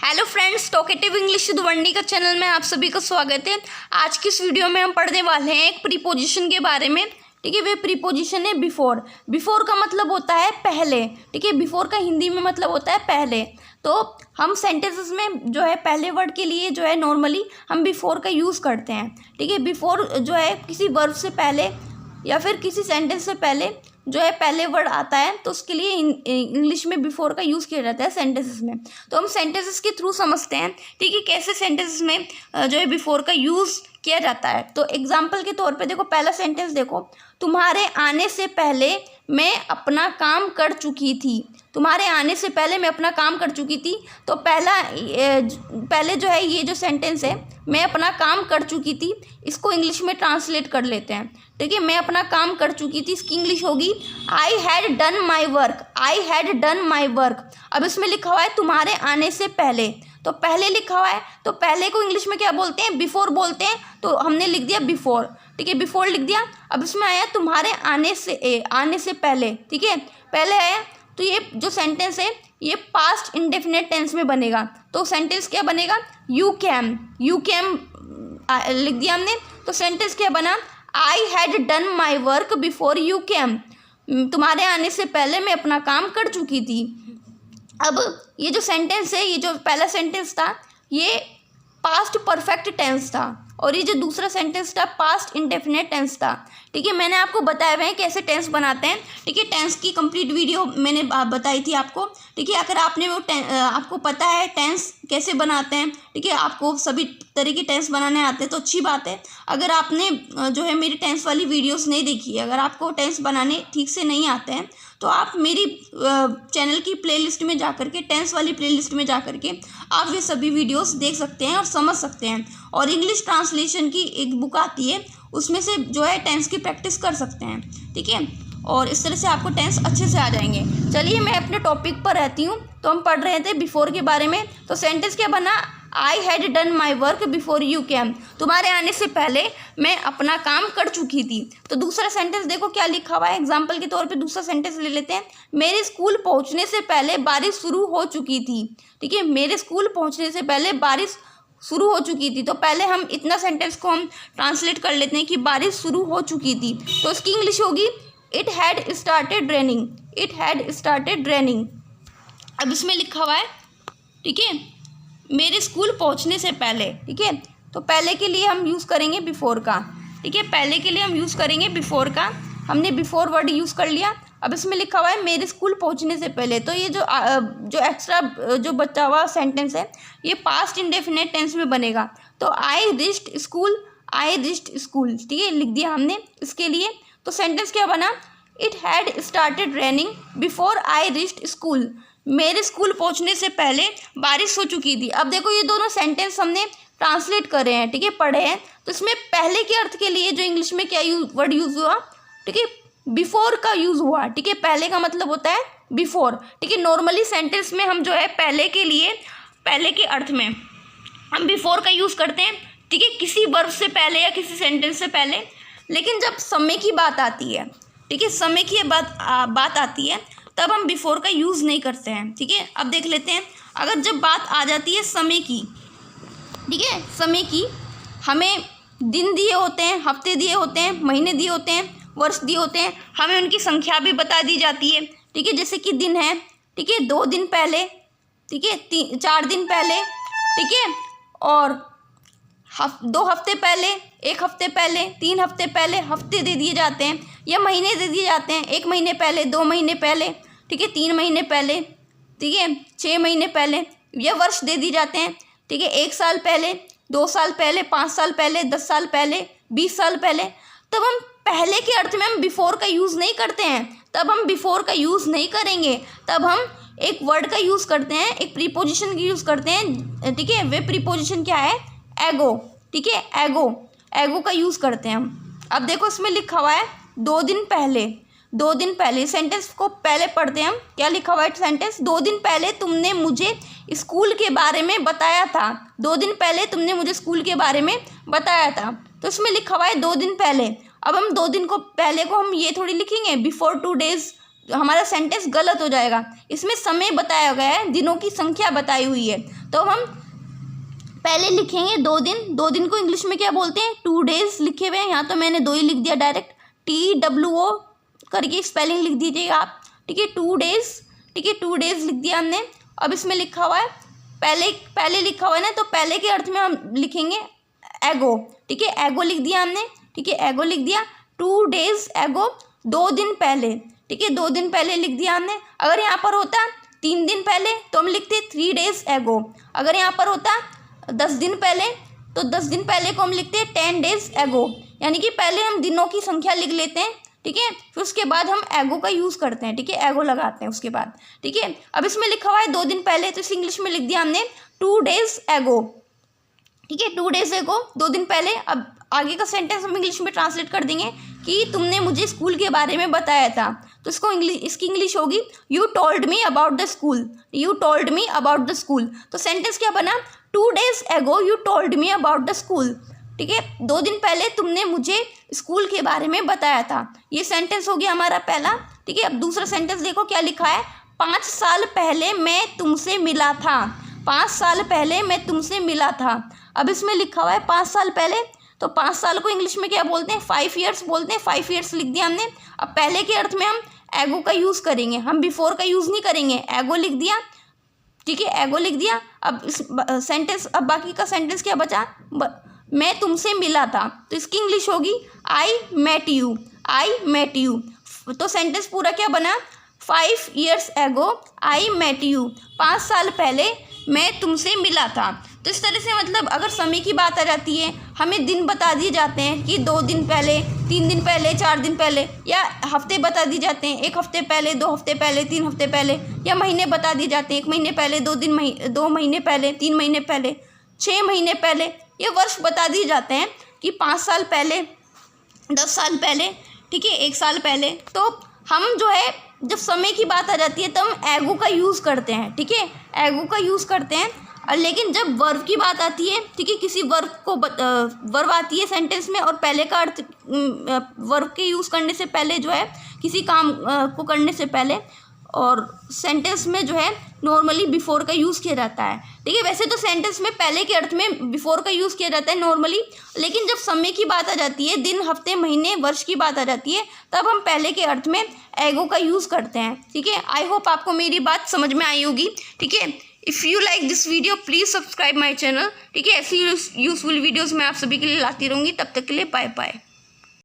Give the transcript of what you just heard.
Hello friends, talkative English सुधवंडी का channel में आप सभी का स्वागत है। आज की इस वीडियो में हम पढ़ने वाले हैं एक प्रीपोजिशन के बारे में। ठीक है, वे प्रीपोजिशन है बिफोर। बिफोर का मतलब होता है पहले। ठीक है, बिफोर का हिंदी में मतलब होता है पहले। तो हम सेंटेंसेस में जो है पहले वर्ड के लिए जो है नॉर्मली हम बिफोर का यूज़ करते हैं। ठीक है, बिफोर जो है किसी वर्ब से पहले या फिर किसी सेंटेंस से पहले जो है पहले वर्ड आता है तो उसके लिए इंग्लिश में बिफोर का यूज़ किया जाता है सेंटेंसेस में। तो हम सेंटेंसेस के थ्रू समझते हैं ठीक है कैसे सेंटेंसेस में जो है बिफोर का यूज़ किया जाता है। तो एग्जांपल के तौर पे देखो, पहला सेंटेंस देखो, तुम्हारे आने से पहले मैं अपना काम कर चुकी थी। तुम्हारे आने से पहले मैं अपना काम कर चुकी थी। तो पहले जो है ये जो सेंटेंस है मैं अपना काम कर चुकी थी, इसको इंग्लिश में ट्रांसलेट कर लेते हैं। ठीक है, मैं अपना काम कर चुकी थी, इसकी इंग्लिश होगी I had done my work. I had done my work. अब इसमें लिखा हुआ है तुम्हारे आने से पहले, तो पहले लिखा हुआ है तो पहले को इंग्लिश में क्या बोलते हैं? बिफोर बोलते हैं। तो हमने लिख दिया बिफोर। ठीक है, बिफोर लिख दिया। अब इसमें आया तुम्हारे आने से पहले। ठीक है, पहले आया तो ये जो सेंटेंस है ये पास्ट इंडेफिनिट टेंस में बनेगा। तो सेंटेंस क्या बनेगा? यू कैम लिख दिया हमने। तो सेंटेंस क्या बना? I had done my work before you came. तुम्हारे आने से पहले मैं अपना काम कर चुकी थी। अब ये जो सेंटेंस है, ये जो पहला सेंटेंस था ये पास्ट परफेक्ट टेंस था और ये जो दूसरा सेंटेंस था पास्ट इंडेफिनिट टेंस था। ठीक है, मैंने आपको बताया हुआ है कैसे टेंस बनाते हैं। ठीक है, टेंस की कंप्लीट वीडियो मैंने बताई थी आपको। ठीक है, अगर आपने आपको पता है टेंस कैसे बनाते हैं, ठीक है, आपको सभी तरह के टेंस बनाने आते हैं तो अच्छी बात है। अगर आपने जो है मेरी टेंस वाली वीडियोस नहीं देखी है, अगर आपको टेंस बनाने ठीक से नहीं आते हैं तो आप मेरी चैनल की प्लेलिस्ट में जा करके, टेंस वाली प्लेलिस्ट में जा करके आप ये सभी वीडियोस देख सकते हैं और समझ सकते हैं। और इंग्लिश ट्रांसलेशन की एक बुक आती है, उसमें से जो है टेंस की प्रैक्टिस कर सकते हैं। ठीक है, और इस तरह से आपको टेंस अच्छे से आ जाएंगे। चलिए मैं अपने टॉपिक पर रहती हूँ। तो हम पढ़ रहे थे बिफोर के बारे में। तो सेंटेंस क्या बना? I had done my work before you came. तुम्हारे आने से पहले मैं अपना काम कर चुकी थी। तो दूसरा सेंटेंस देखो क्या लिखा हुआ है। एग्जाम्पल के तौर पे दूसरा सेंटेंस ले लेते हैं। मेरे स्कूल पहुंचने से पहले बारिश शुरू हो चुकी थी। ठीक है, मेरे स्कूल पहुंचने से पहले बारिश शुरू हो चुकी थी। तो पहले हम इतना सेंटेंस को हम ट्रांसलेट कर लेते हैं कि बारिश शुरू हो चुकी थी। तो इसकी इंग्लिश होगी it had started raining. It had started raining. अब इसमें लिखा हुआ है, ठीक है, मेरे स्कूल पहुंचने से पहले। ठीक है, तो पहले के लिए हम यूज़ करेंगे बिफोर का। ठीक है, पहले के लिए हम यूज़ करेंगे बिफोर का। हमने बिफोर वर्ड यूज़ कर लिया। अब इसमें लिखा हुआ है मेरे स्कूल पहुंचने से पहले। तो ये जो एक्स्ट्रा जो बचा हुआ सेंटेंस है ये पास्ट इंडेफिनिट टेंस में बनेगा। तो आई रिच्ड स्कूल। आई रिच्ड स्कूल। ठीक है, लिख दिया हमने इसके लिए। तो सेंटेंस क्या बना? It had started raining before I reached school. मेरे स्कूल पहुंचने से पहले बारिश हो चुकी थी। अब देखो ये दोनों सेंटेंस हमने ट्रांसलेट करे हैं, ठीक है, पढ़े हैं। तो इसमें पहले के अर्थ के लिए जो इंग्लिश में क्या वर्ड यूज़ हुआ? ठीक है, बिफोर का यूज़ हुआ। ठीक है, पहले का मतलब होता है बिफोर। ठीक है, नॉर्मली सेंटेंस में हम जो है पहले के लिए, पहले के अर्थ में हम बिफोर का यूज़ करते हैं। ठीक है, किसी वर्ब से पहले या किसी सेंटेंस से पहले। लेकिन जब समय की बात आती है, ठीक है, समय की बात आती है तब हम बिफोर का यूज़ नहीं करते हैं। ठीक है, अब देख लेते हैं। अगर जब बात आ जाती है समय की, ठीक है, समय की, हमें दिन दिए होते हैं, हफ्ते दिए होते हैं, महीने दिए होते हैं, वर्ष दिए होते हैं, हमें उनकी संख्या भी बता दी जाती है। ठीक है, जैसे कि दिन है, ठीक है, 2 दिन पहले, ठीक है, 4 दिन पहले, ठीक है, और 2 हफ्ते पहले, 1 हफ्ते पहले, 3 हफ्ते पहले हफ्ते दे दिए जाते हैं, या महीने दे दिए जाते हैं। 1 महीने पहले, 2 महीने पहले, ठीक है, 3 महीने पहले, ठीक है, 6 महीने पहले, या वर्ष दे दिए जाते हैं। ठीक है, 1 साल पहले, 2 साल पहले, 5 साल पहले, 10 साल पहले, 20 साल पहले। तब हम पहले के अर्थ में हम बिफोर का यूज़ नहीं करते हैं। तब हम बिफोर का यूज़ नहीं करेंगे। तब हम एक वर्ड का यूज़ करते हैं, एक प्रीपोजिशन का यूज़ करते हैं। ठीक है, वे प्रीपोजिशन क्या है? एगो। ठीक है, एगो का यूज़ करते हैं हम। अब देखो इसमें लिखा हुआ है 2 दिन पहले। 2 दिन पहले सेंटेंस को पहले पढ़ते हैं हम। क्या लिखा हुआ है सेंटेंस? 2 दिन पहले तुमने मुझे स्कूल के बारे में बताया था। 2 दिन पहले तुमने मुझे स्कूल के बारे में बताया था। तो इसमें लिखा हुआ है 2 दिन पहले। अब हम 2 दिन को पहले को हम ये थोड़ी लिखेंगे बिफोर 2 डेज, हमारा सेंटेंस गलत हो जाएगा। इसमें समय बताया गया है, दिनों की संख्या बताई हुई है। तो हम पहले लिखेंगे 2 दिन। 2 दिन को इंग्लिश में क्या बोलते हैं? 2 days लिखे हुए हैं, यहाँ तो मैंने 2 ही लिख दिया डायरेक्ट, TWO करके स्पेलिंग लिख दीजिएगा आप, ठीक है। 2 days, ठीक है, 2 days लिख दिया हमने। अब इसमें लिखा हुआ है पहले लिखा हुआ है ना, तो पहले के अर्थ में हम लिखेंगे एगो, ठीक है। एगो लिख दिया हमने, ठीक है, एगो लिख दिया। 2 days एगो, 2 दिन पहले, ठीक है, 2 दिन पहले लिख दिया हमने। अगर यहाँ पर होता 3 दिन पहले तो हम लिखते 3 days एगो। अगर यहाँ पर होता 10 दिन पहले तो 10 दिन पहले को हम लिखते हैं 10 days एगो। यानी कि पहले हम दिनों की संख्या लिख लेते हैं, ठीक है, फिर उसके बाद हम एगो का यूज़ करते हैं, ठीक है, एगो लगाते हैं उसके बाद, ठीक है। अब इसमें लिखा हुआ है 2 दिन पहले, तो इस इंग्लिश में लिख दिया हमने 2 days एगो, ठीक है, 2 days एगो, 2 दिन पहले। अब आगे का सेंटेंस हम इंग्लिश में ट्रांसलेट कर देंगे कि तुमने मुझे स्कूल के बारे में बताया था, तो इसकी इंग्लिश होगी you told me about the school, you told me about the school. तो सेंटेंस क्या बना? 2 days एगो you told me about the school, ठीक है, 2 दिन पहले तुमने मुझे स्कूल के बारे में बताया था। ये सेंटेंस हो गया हमारा पहला, ठीक है। अब दूसरा सेंटेंस देखो क्या लिखा है, 5 साल पहले मैं तुमसे मिला था, 5 साल पहले मैं तुमसे मिला था। अब इसमें लिखा हुआ है 5 साल पहले, तो 5 साल को इंग्लिश में क्या बोलते हैं? 5 years बोलते हैं, 5 years लिख दिया हमने। अब पहले के अर्थ में हम एगो का यूज़ करेंगे, हम बिफोर का यूज़ नहीं करेंगे। एगो लिख दिया, ठीक है, एगो लिख दिया। अब इस सेंटेंस, अब बाकी का सेंटेंस क्या बचा? मैं तुमसे मिला था, तो इसकी इंग्लिश होगी I met you, I met you. तो सेंटेंस पूरा क्या बना? 5 years एगो आई मेट यू, 5 साल पहले मैं तुमसे मिला था। तो इस तरह से मतलब अगर समय की बात आ जाती है, हमें दिन बता दिए जाते हैं कि 2 दिन पहले, 3 दिन पहले, 4 दिन पहले, या हफ्ते बता दिए जाते हैं, 1 हफ्ते पहले, 2 हफ्ते पहले, 3 हफ्ते पहले, या महीने बता दिए जाते हैं, 1 महीने पहले, 2 महीने पहले, 3 महीने पहले, 6 महीने पहले, ये वर्ष बता दिए जाते हैं कि 5 साल पहले, 10 साल पहले, ठीक है, 1 साल पहले। तो हम जो है जब समय की बात आ जाती है तो हम एगो का यूज़ करते हैं, ठीक है, एगो का यूज़ करते हैं। और लेकिन जब वर्ब की बात आती है, ठीक है, किसी वर्ब आती है सेंटेंस में और पहले का अर्थ वर्ब के यूज़ करने से पहले जो है, किसी काम को करने से पहले, और सेंटेंस में जो है नॉर्मली बिफोर का यूज़ किया जाता है, ठीक है। वैसे तो सेंटेंस में पहले के अर्थ में बिफोर का यूज़ किया जाता है नॉर्मली, लेकिन जब समय की बात आ जाती है, दिन, हफ्ते, महीने, वर्ष की बात आ जाती है, तब हम पहले के अर्थ में एगो का यूज़ करते हैं, ठीक है। आई होप आपको मेरी बात समझ में आई होगी, ठीक है। If you like this video please subscribe my channel, ठीक है। ऐसी यूज़फुल वीडियोज़ मैं आप सभी के लिए लाती रहूँगी। तब तक के लिए बाय बाय।